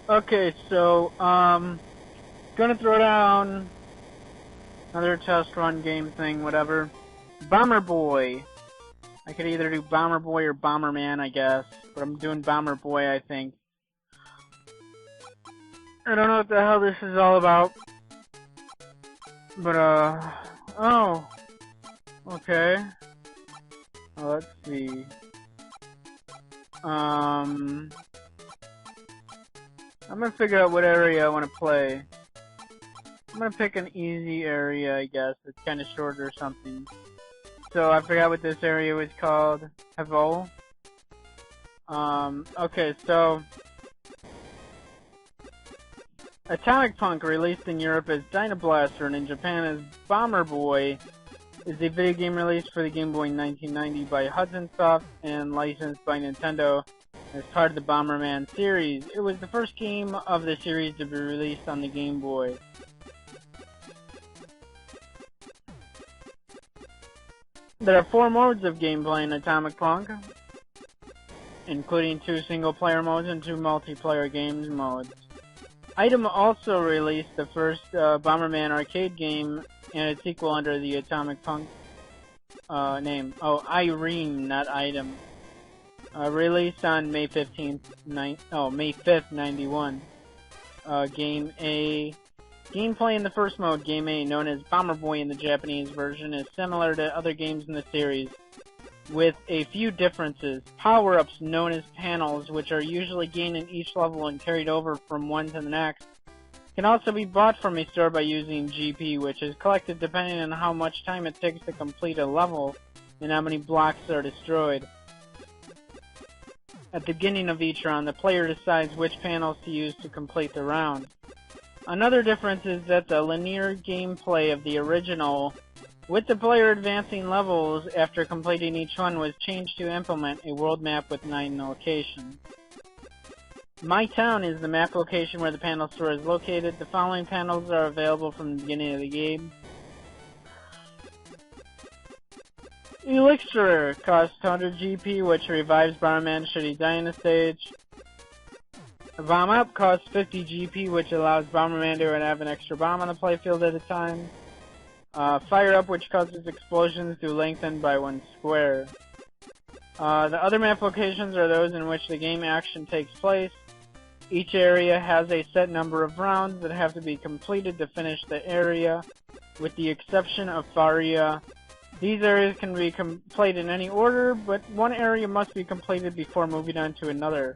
Okay, so, gonna throw down another test run game thing, whatever. Bomber Boy. I could either do Bomber Boy or Bomberman, I guess. But I'm doing Bomber Boy, I think. I don't know what the hell this is all about. But, oh. Okay. Let's see. I'm gonna figure out what area I want to play. I'm gonna pick an easy area, I guess. It's kind of short or something. So I forgot what this area was called. Hevo. Okay, so Atomic Punk, released in Europe as Dynablaster and in Japan as Bomber Boy, is a video game released for the Game Boy in 1990 by Hudson Soft and licensed by Nintendo as part of the Bomberman series. It was the first game of the series to be released on the Game Boy. There are 4 modes of gameplay in Atomic Punk, including 2 single-player modes and 2 multiplayer games modes. Item also released the first Bomberman arcade game and its sequel under the Atomic Punk name. Oh, Irene, not Item. Released on May 5th, 91. Game A. Gameplay in the first mode, Game A, known as Bomber Boy in the Japanese version, is similar to other games in the series, with a few differences. Power-ups, known as panels, which are usually gained in each level and carried over from one to the next, can also be bought from a store by using GP, which is collected depending on how much time it takes to complete a level and how many blocks are destroyed. At the beginning of each round, the player decides which panels to use to complete the round. Another difference is that the linear gameplay of the original, with the player advancing levels after completing each one, was changed to implement a world map with 9 locations. My Town is the map location where the panel store is located. The following panels are available from the beginning of the game. Elixir costs 100 GP, which revives Bomberman should he die in a stage. Bomb Up costs 50 GP, which allows Bomberman to have an extra bomb on the playfield at a time. Fire Up, which causes explosions to lengthen by 1 square. The other map locations are those in which the game action takes place. Each area has a set number of rounds that have to be completed to finish the area, with the exception of Faria. These areas can be completed in any order, but one area must be completed before moving on to another.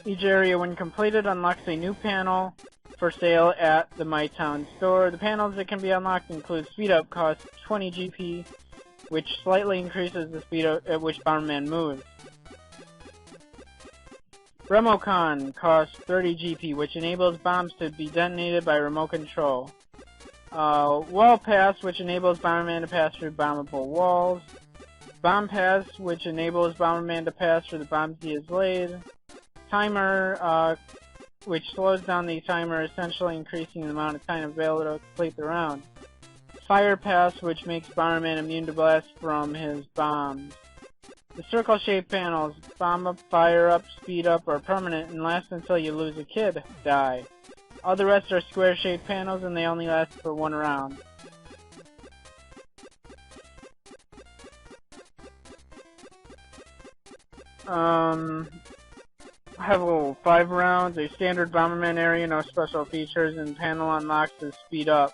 Each area, when completed, unlocks a new panel for sale at the My Town store. The panels that can be unlocked include Speed Up, costs 20 GP, which slightly increases the speed at which Bomberman moves. Remocon costs 30 GP, which enables bombs to be detonated by remote control. Wall Pass, which enables Bomberman to pass through bombable walls. Bomb Pass, which enables Bomberman to pass through the bombs he has laid. Timer, which slows down the timer, essentially increasing the amount of time available to complete the round. Fire Pass, which makes Bomberman immune to blasts from his bombs. The circle-shaped panels, Bomb Up, Fire Up, Speed Up, are permanent and last until you lose a kid, die. All the rest are square-shaped panels and they only last for 1 round. Have 5 rounds, a standard Bomberman area, no special features, and panel unlocks to Speed Up.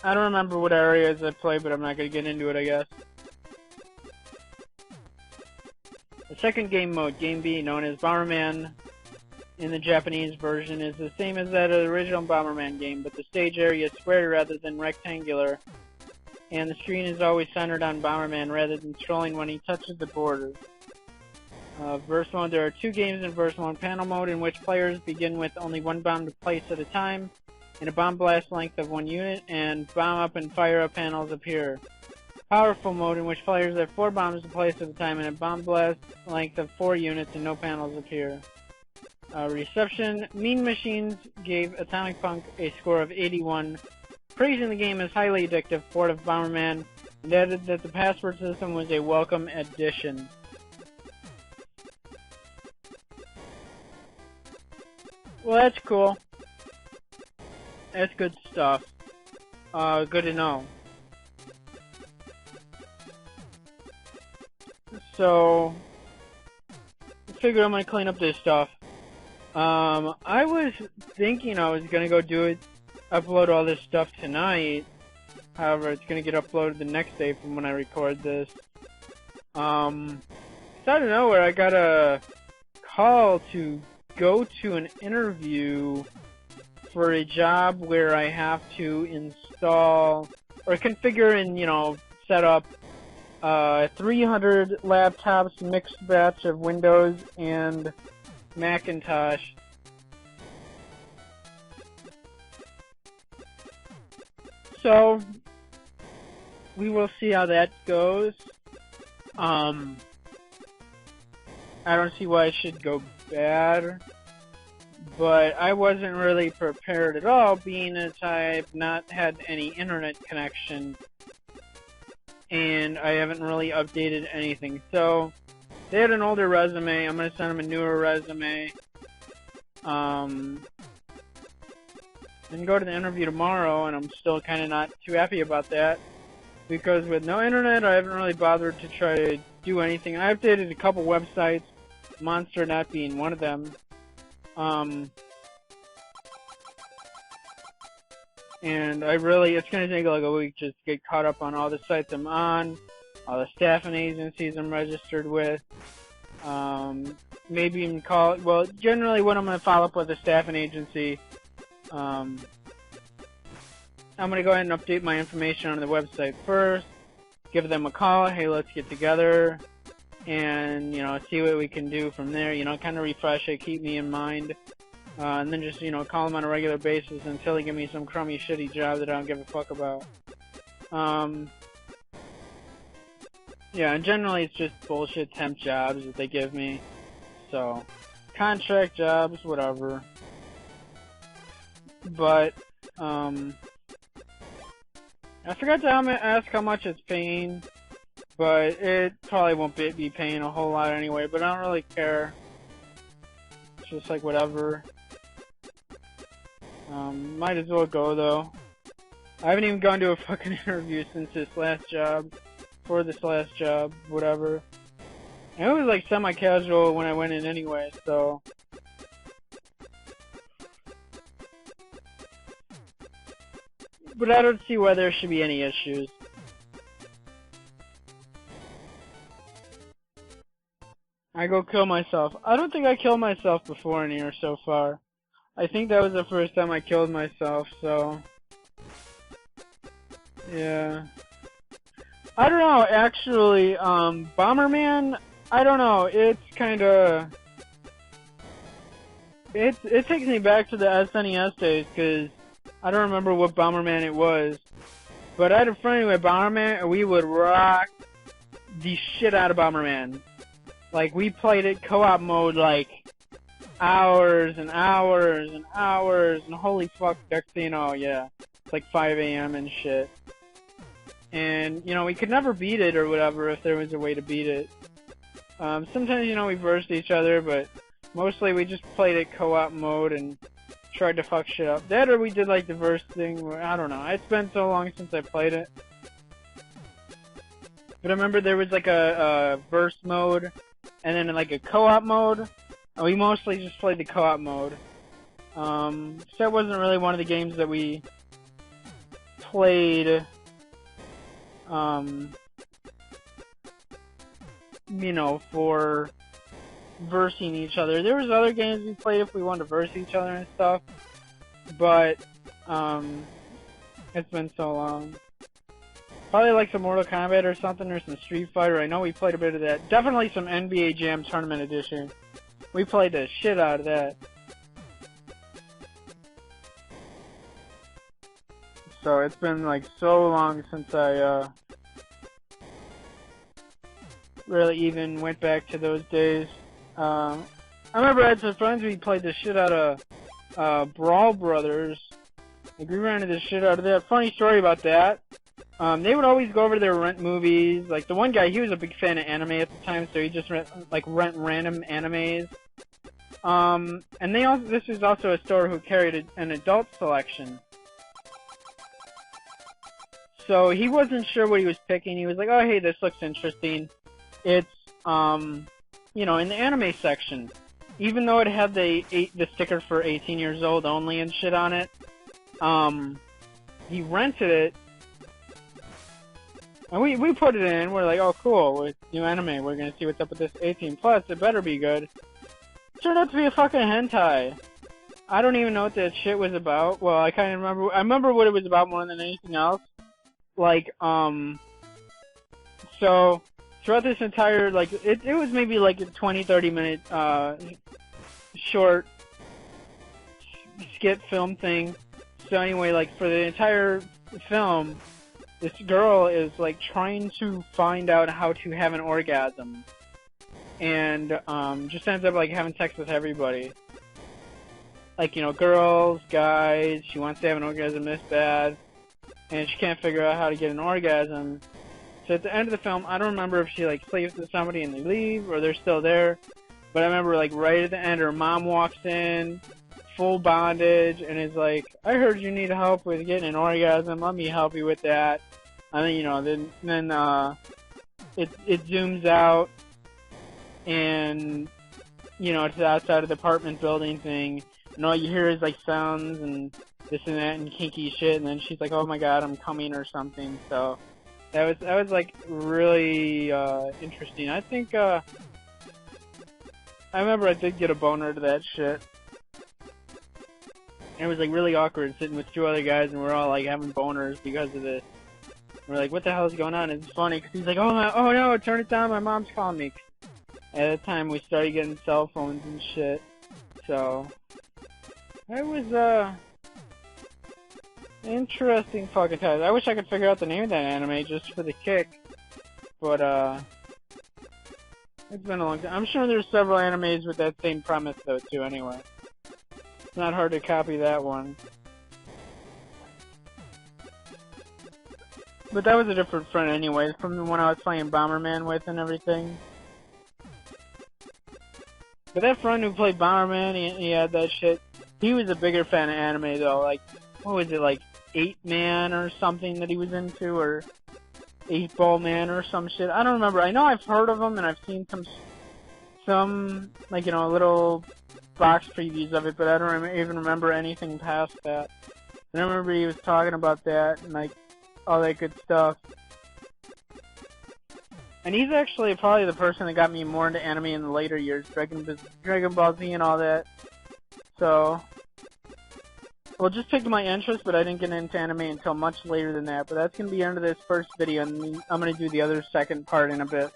I don't remember what areas I played, but I'm not going to get into it, I guess. The second game mode, Game B, known as Bomberman in the Japanese version, is the same as that of the original Bomberman game, but the stage area is square rather than rectangular, and the screen is always centered on Bomberman rather than scrolling when he touches the border. Verse mode, there are 2 games in verse mode. Panel mode, in which players begin with only 1 bomb to place at a time, and a bomb blast length of 1 unit, and Bomb Up and Fire Up panels appear. Powerful mode, in which players have 4 bombs to place at a time, and a bomb blast length of 4 units, and no panels appear. Reception, Mean Machines gave Atomic Punk a score of 81, praising the game as highly addictive port of Bomberman and added that the password system was a welcome addition. Well, that's cool. That's good stuff. Good to know. So, I figured I'm gonna clean up this stuff. I was thinking I was gonna go upload all this stuff tonight. However, it's gonna get uploaded the next day from when I record this. Out of nowhere, I got a call to go to an interview for a job where I have to install or configure and, set up 300 laptops, mixed batch of Windows and Macintosh. So, we will see how that goes. I don't see why it should go bad, but I wasn't really prepared at all, being as I've not had any internet connection, and I haven't really updated anything. So, they had an older resume. I'm going to send them a newer resume, and go to the interview tomorrow, and I'm still kind of not too happy about that, because with no internet, I haven't really bothered to try to do anything. I updated a couple websites, Monster not being one of them. And it's going to take like a week just to get caught up on all the sites I'm on, all the staffing agencies I'm registered with, maybe even generally when I'm going to follow up with a staffing agency, I'm going to go ahead and update my information on the website first, give them a call, hey, let's get together, and, see what we can do from there, kind of refresh it, keep me in mind, and then just, call them on a regular basis until they give me some crummy, shitty job that I don't give a fuck about. Yeah, and generally it's just bullshit temp jobs that they give me, so, contract jobs, whatever. But, I forgot to ask how much it's paying, but it probably won't be paying a whole lot anyway, but I don't really care. It's just like whatever. Might as well go though. I haven't even gone to a fucking interview since this last job, whatever. And it was like semi-casual when I went in anyway, so. But I don't see why there should be any issues. I go kill myself. I don't think I killed myself before in here so far. I think that was the first time I killed myself, so. Yeah. I don't know, actually, Bomberman, I don't know, it's kinda. It takes me back to the SNES days, because I don't remember what Bomberman it was. But I had a friend who had Bomberman, and we would rock the shit out of Bomberman. Like, we played it co-op mode, like, hours and hours and hours, and holy fuck, next thing you know, yeah. It's like 5 AM and shit. And, we could never beat it or whatever if there was a way to beat it. Sometimes, we versed each other, but mostly we just played it co-op mode and tried to fuck shit up. That or we did like the verse thing, where, I don't know, it's been so long since I played it. But I remember there was like a verse mode, and then like a co-op mode, and we mostly just played the co-op mode. So that wasn't really one of the games that we played, for versing each other. There was other games we played if we wanted to verse each other and stuff, but it's been so long. Probably like some Mortal Kombat or something, or some Street Fighter. I know we played a bit of that. Definitely some NBA Jam Tournament Edition. We played the shit out of that. So it's been like so long since I really even went back to those days. I remember I had some friends, we played the shit out of Brawl Brothers. Like, we ran into the shit out of that. Funny story about that. They would always go over there and rent movies. Like, the one guy, he was a big fan of anime at the time, so he just rent random animes. And this was also a store who carried an adult selection. So he wasn't sure what he was picking. He was like, oh, hey, this looks interesting. It's, you know, in the anime section. Even though it had the sticker for 18 years old only and shit on it, he rented it. And we put it in. We're like, oh, cool. It's new anime. We're going to see what's up with this 18 plus. It better be good. It turned out to be a fucking hentai. I don't even know what that shit was about. Well, I kind of remember. I remember what it was about more than anything else. Like, so throughout this entire, like, it was maybe like a 20-30 minute short skit film thing. So anyway, like, for the entire film, this girl is like trying to find out how to have an orgasm, and just ends up like having sex with everybody. Like, you know, girls, guys. She wants to have an orgasm this bad, and she can't figure out how to get an orgasm. So at the end of the film, I don't remember if she like sleeps with somebody and they leave or they're still there. But I remember like right at the end, her mom walks in, full bondage, and is like, "I heard you need help with getting an orgasm. Let me help you with that." And then, you know, then it zooms out, and you know, it's the outside of the apartment building thing, and all you hear is like sounds and this and that and kinky shit, and then she's like, "Oh my god, I'm coming," or something. So that was like really interesting. I think I remember I did get a boner to that shit. And it was like really awkward sitting with two other guys, and we're all like having boners because of this. We're like, what the hell is going on? And it's funny because he's like, oh no, turn it down, my mom's calling me. At the time, we started getting cell phones and shit. So it was interesting fucking time. I wish I could figure out the name of that anime just for the kick, but it's been a long time. I'm sure there's several animes with that same premise though too. Anyway, it's not hard to copy that one. But that was a different friend anyway, from the one I was playing Bomberman with and everything. But that friend who played Bomberman, he had that shit. He was a bigger fan of anime though. Like, what was it, like 8-Man or something that he was into, or 8-Ball Man or some shit. I don't remember. I know I've heard of him and I've seen some like, you know, little box previews of it, but I don't even remember anything past that. And I remember he was talking about that and like all that good stuff. And he's actually probably the person that got me more into anime in the later years, Dragon Ball Z and all that. So, well, just piqued my interest, but I didn't get into anime until much later than that. But that's going to be the end of this first video, and I'm going to do the other second part in a bit.